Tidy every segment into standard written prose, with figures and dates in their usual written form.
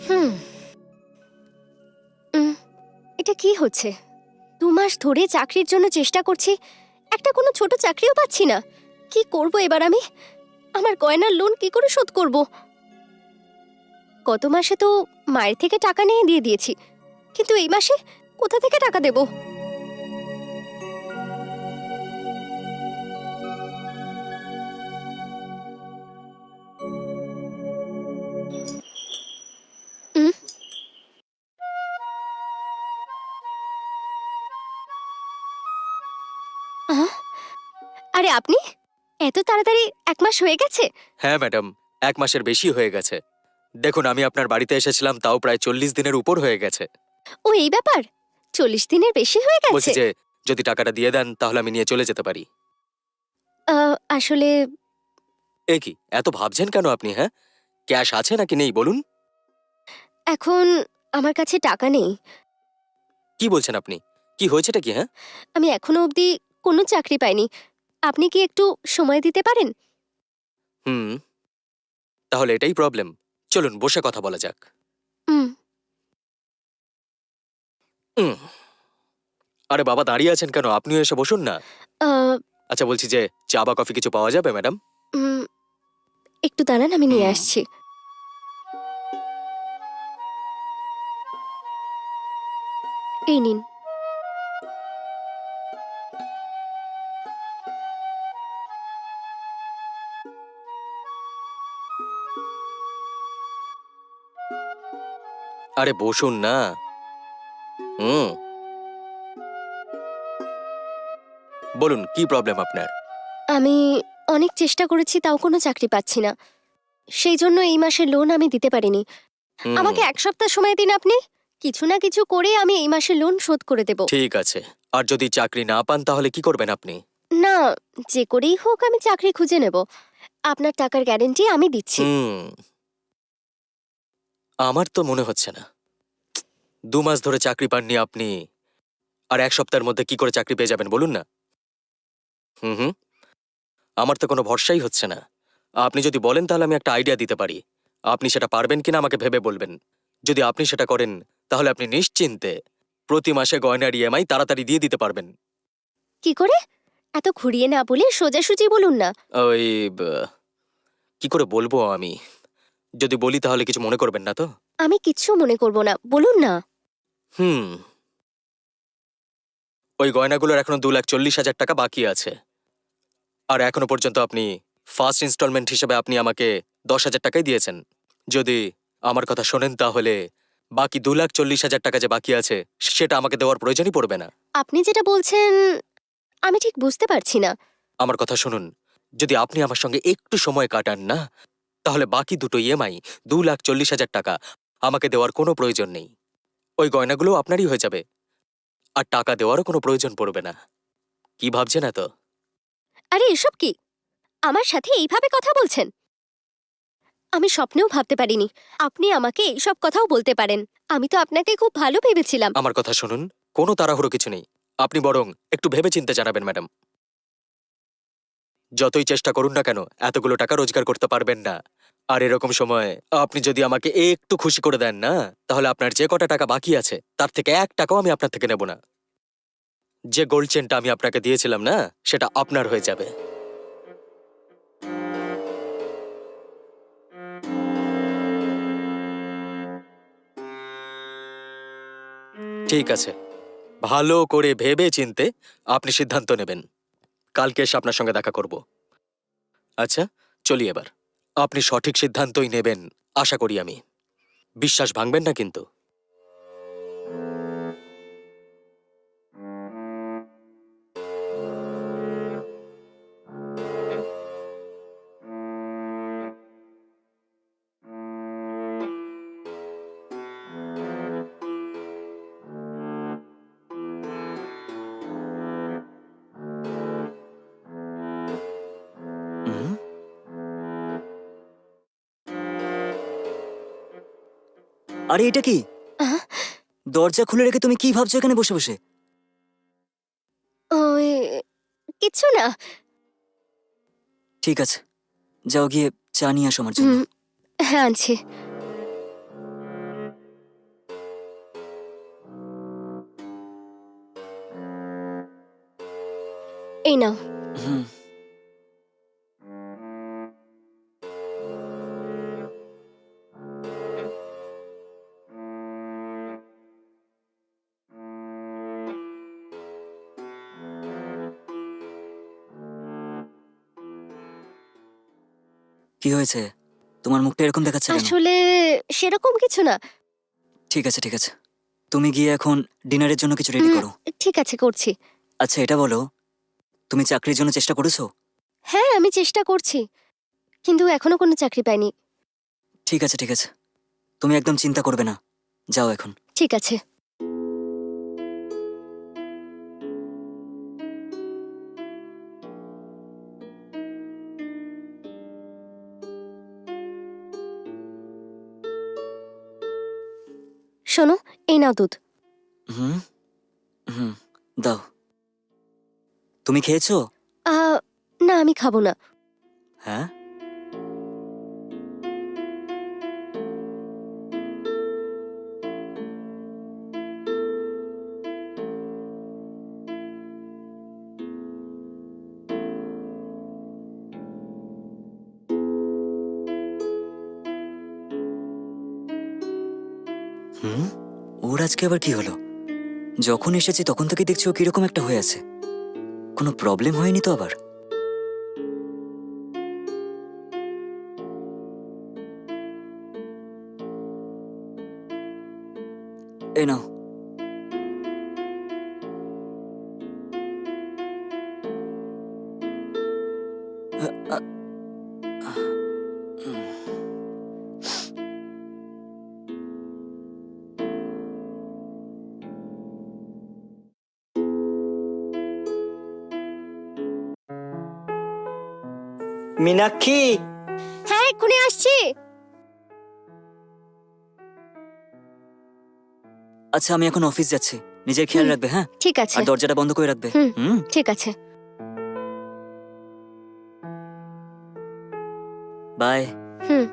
হুম। হুম। এটা কি হচ্ছে? 2 মাস ধরে চাকরির জন্য চেষ্টা করছি, একটা কোনো ছোট চাকরিও পাচ্ছি না। কি করব এবার আমি? আমার গয়নার লোন কি করে শোধ করব? গত মাসে তো মায়ের থেকে টাকা নিয়ে দিয়ে দিয়েছি, কিন্তু এই মাসে কোথা থেকে টাকা দেব? উম, আহ, আরে আপনি এত তাড়াতাড়ি 1 মাস হয়ে গেছে? হ্যাঁ ম্যাডাম, 1 মাসের বেশি হয়ে গেছে। দেখুন, আমি আপনার বাড়িতে এসেছিলাম, তাও প্রায় 40 দিনের উপর হয়ে গেছে। ও এই ব্যাপার, 40 দিনের বেশি হয়ে বলছি গেছে? যে যদি টাকাটা দিয়ে দেন তাহলে আমি নিয়ে চলে যেতে পারি। আসলে এ কি, এত ভাবছেন কেন আপনি? হ্যাঁ, ক্যাশ আছে নাকি নেই বলুন। এখন আমার কাছে টাকা নেই। কি বলছেন আপনি? কি হয়েছেটা কি? হ্যাঁ, আমি এখনো অবধি কোনো চাকরি পাইনি। আপনি কি একটু সময় দিতে পারেন? হুম, তাহলে এটাই প্রবলেম। চলুন বসে কথা বলা যাক। হুম। উম, আরে বাবা, দাঁড়িয়ে আছেন কেন? আপনিও এসে বসুন না। আহ, আচ্ছা, বলছি যে চা বা কফি কিছু পাওয়া যাবে ম্যাডাম? উম, একটু দাঁড়ান, আমি নিয়ে হুম। আসছি। এই নিন। আরে বসুন না। হুম, বলুন কি প্রবলেম আপনার? আমি অনেক চেষ্টা করেছি, তাও কোনো চাকরি পাচ্ছি না। সেই জন্য এই মাসের লোন আমি দিতে পারিনি। হুম, আমাকে 1 সপ্তাহ সময় দিন আপনি। কিছু না কিছু করে আমি এই মাসের লোন শোধ করে দেব। ঠিক আছে। আর যদি চাকরি না পান তাহলে কি করবেন আপনি? না, যে করেই হোক আমি চাকরি খুঁজে নেব। আপনার টাকার গ্যারেন্টি আমি দিচ্ছি। হুম, আমার তো মনে হচ্ছে না। 2 মাস ধরে চাকরি পাননি আপনি, আর 1 সপ্তাহের মধ্যে কি করে চাকরি পেয়ে যাবেন বলুন না। হুম হুম, আমার তো কোনো ভরসাই হচ্ছে না। আপনি যদি বলেন তাহলে আমি একটা আইডিয়া দিতে পারি। আপনি সেটা পারবেন কিনা আমাকে ভেবে বলবেন। যদি আপনি সেটা করেন তাহলে আপনি নিশ্চিন্তে প্রতি মাসে গয়নার ইএমআই তাড়াতাড়ি দিয়ে দিতে পারবেন। কি করে? এত ঘুরিয়ে না বলে সোজাসুজি বলুন না। ওই ব- কি করে বলবো আমি? যদি বলি তাহলে কিছু মনে করবেন না তো? আমি কিচ্ছু মনে করব না, বলুন না। হুম, ওই গয়নাগুলোর এখনো 2,40,000 টাকা বাকি আছে। আর এখনো পর্যন্ত আপনি ফার্স্ট ইনস্টলমেন্ট হিসেবে আপনি আমাকে 10,000 টাকাই দিয়েছেন। যদি আমার কথা শোনেন তাহলে বাকি 2,40,000 টাকা যে বাকি আছে সেটা আমাকে দেওয়ার প্রয়োজনই পড়বে না। আপনি যেটা বলছেন আমি ঠিক বুঝতে পারছি না। আমার কথা শুনুন, যদি আপনি আমার সঙ্গে একটু সময় কাটান না, তাহলে বাকি দুটো ইএমআই 2,40,000 টাকা আমাকে দেওয়ার কোনো প্রয়োজন নেই। ওই গয়নাগুলো আপনারই হয়ে যাবে, আর টাকা দেওয়ারও কোনো প্রয়োজন পড়বে না। কি ভাবছেন এত? আরে এসব কি? আমার সাথে এইভাবে কথা বলছেন? আমি স্বপ্নেও ভাবতে পারিনি আপনি আমাকে এইসব কথাও বলতে পারেন। আমি তো আপনাকে খুব ভালো ভেবেছিলাম। আমার কথা শুনুন, কোনো তাড়াহুড়ো কিছু নেই। আপনি বরং একটু ভেবেচিন্তে জানাবেন ম্যাডাম। যতই চেষ্টা করুন না কেন এতগুলো টাকা রোজগার করতে পারবেন না। আর এরকম সময় আপনি যদি আমাকে একটু খুশি করে দেন না, তাহলে আপনার যে কটা টাকা বাকি আছে তার থেকে 1 টাকাও আমি আপনার থেকে নেব না। যে গোল্ড চেনটা আমি আপনাকে দিয়েছিলাম না, সেটা আপনার হয়ে যাবে। ঠিক আছে, ভালো করে ভেবে চিনতে আপনি সিদ্ধান্ত নেবেন। কালকে এসে আপনার সঙ্গে দেখা করব। আচ্ছা, চলি এবার। আপনি সঠিক সিদ্ধান্তই নেবেন আশা করি আমি। বিশ্বাস ভাঙবেন না কিন্তু। আরে এটা কি? আহ, দরজা খুলে রেখে তুমি কি ভাবছো এখানে বসে বসে? ওই কিছু না। ঠিক আছে, যাও গিয়ে চা নিয়ে আসো আমার জন্য। হুম, হ্যাঁ আনছি। এই নাও। হুম। কি হয়েছে? তোমার মুখটা এরকম দেখাচ্ছে কেন? আসলে সেরকম কিছু না। ঠিক আছে ঠিক আছে, তুমি গিয়ে এখন ডিনারের জন্য কিছু রেডি হুম, করো। ঠিক আছে করছি। আচ্ছা এটা বলো, তুমি চাকরির জন্য চেষ্টা করেছো? হ্যাঁ আমি চেষ্টা করছি, কিন্তু এখনো কোনো চাকরি পাইনি। ঠিক আছে ঠিক আছে, তুমি একদম চিন্তা করবে না, যাও এখন। ঠিক আছে। শোনো, এই নাও দুধ। হুম হুম, দাও। তুমি খেয়েছো? আহ, না আমি খাবো না। হ্যাঁ? হুম, ওর আজকে আবার কি হলো? যখন এসেছি তখন থেকে দেখছি ও কিরকম একটা হয়ে আছে। কোনো প্রবলেম হয়নি তো আবার? এই নাও। আ, আ, উম, মীনাক্ষী, হ্যাঁ এক্ষুনি আসছি। আচ্ছা আমি এখন অফিস যাচ্ছি, নিজের খেয়াল হুম, রাখবে হ্যাঁ? ঠিক আছে। আর দরজাটা বন্ধ করে রাখবে। হুম, হুম। ঠিক আছে। বাই। হুম।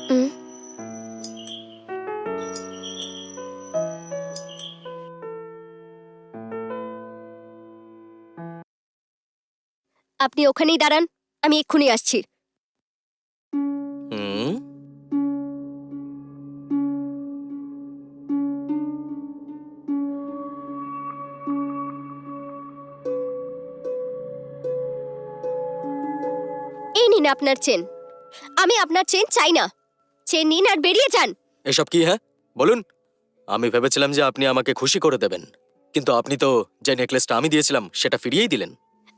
হুম, আপনি ওখানেই দাঁড়ান, আমি এক্ষুনি আসছি। হুম। এই নিন আপনার চেন। আমি আপনার চেন চাই না। চেন নিন আর বেরিয়ে যান। এসব কি হ্যাঁ? বলুন। আমি ভেবেছিলাম যে আপনি আমাকে খুশি করে দেবেন, কিন্তু আপনি তো যে নেকলেসটা আমি দিয়েছিলাম সেটা ফিরিয়েই দিলেন।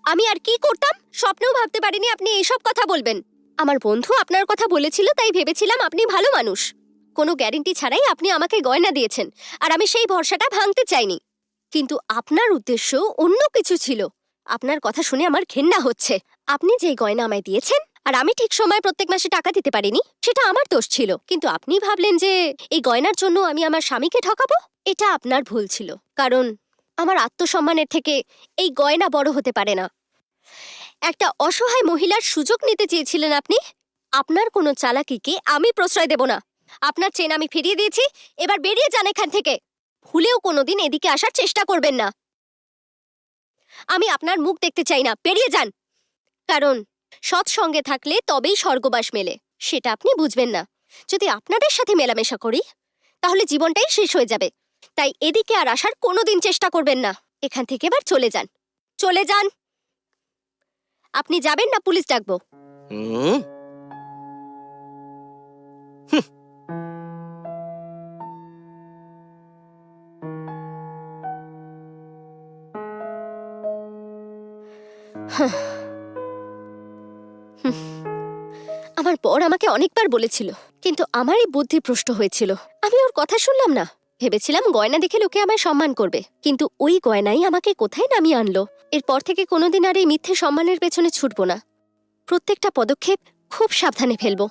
আমি আর কি করতাম, স্বপ্নেও ভাবতে পারিনি আপনি এইসব কথা বলবেন। আমার বন্ধু আপনার কথা বলেছিল, তাই ভেবেছিলাম আপনি ভালো মানুষ। কোনো গ্যারেন্টি ছাড়াই আপনি আমাকে গয়না দিয়েছেন, আর আমি সেই ভরসাটা ভাঙতে চাইনি। কিন্তু আপনার উদ্দেশ্য অন্য কিছু ছিল। আপনার কথা শুনে আমার ঘেন্না হচ্ছে। আপনি যে গয়না আমায় দিয়েছেন আর আমি ঠিক সময় প্রত্যেক মাসে টাকা দিতে পারিনি, সেটা আমার দোষ ছিল। কিন্তু আপনি ভাবলেন যে এই গয়নার জন্য আমি আমার স্বামীকে ঠকাবো। এটা আপনার ভুল ছিল, কারণ আমার আত্মসম্মানের থেকে এই গয়না বড় হতে পারে না। একটা অসহায় মহিলার সুযোগ নিতে চেয়েছিলেন আপনি। আপনার কোনো চালাকিকে আমি প্রশ্রয় দেব না। আপনার চেন আমি ফিরিয়ে দিয়েছি, এবার বেরিয়ে যান এখান থেকে। ভুলেও কোনোদিন এদিকে আসার চেষ্টা করবেন না। আমি আপনার মুখ দেখতে চাই না, বেরিয়ে যান। কারণ সৎসঙ্গে থাকলে তবেই স্বর্গবাস মেলে, সেটা আপনি বুঝবেন না। যদি আপনাদের সাথে মেলামেশা করি তাহলে জীবনটাই শেষ হয়ে যাবে। তাই এদিকে আর আসার কোনোদিন চেষ্টা করবেন না। এখান থেকে এবার চলে যান, চলে যান। আপনি যাবেন না পুলিশ ডাকবো? হুম। আমার বর আমাকে অনেকবার বলেছিল, কিন্তু আমারই বুদ্ধি ভ্রষ্ট হয়েছিল। আমি ওর কথা শুনলাম না। ভেবেছিলাম গয়না দেখে লোকে আমায় সম্মান করবে, কিন্তু ওই গয়নাই আমাকে কোথায় নামিয়ে আনলো। এরপর থেকে কোনোদিন আর এই মিথ্যে সম্মানের পেছনে ছুটবো না। প্রত্যেকটা পদক্ষেপ খুব সাবধানে ফেলবো।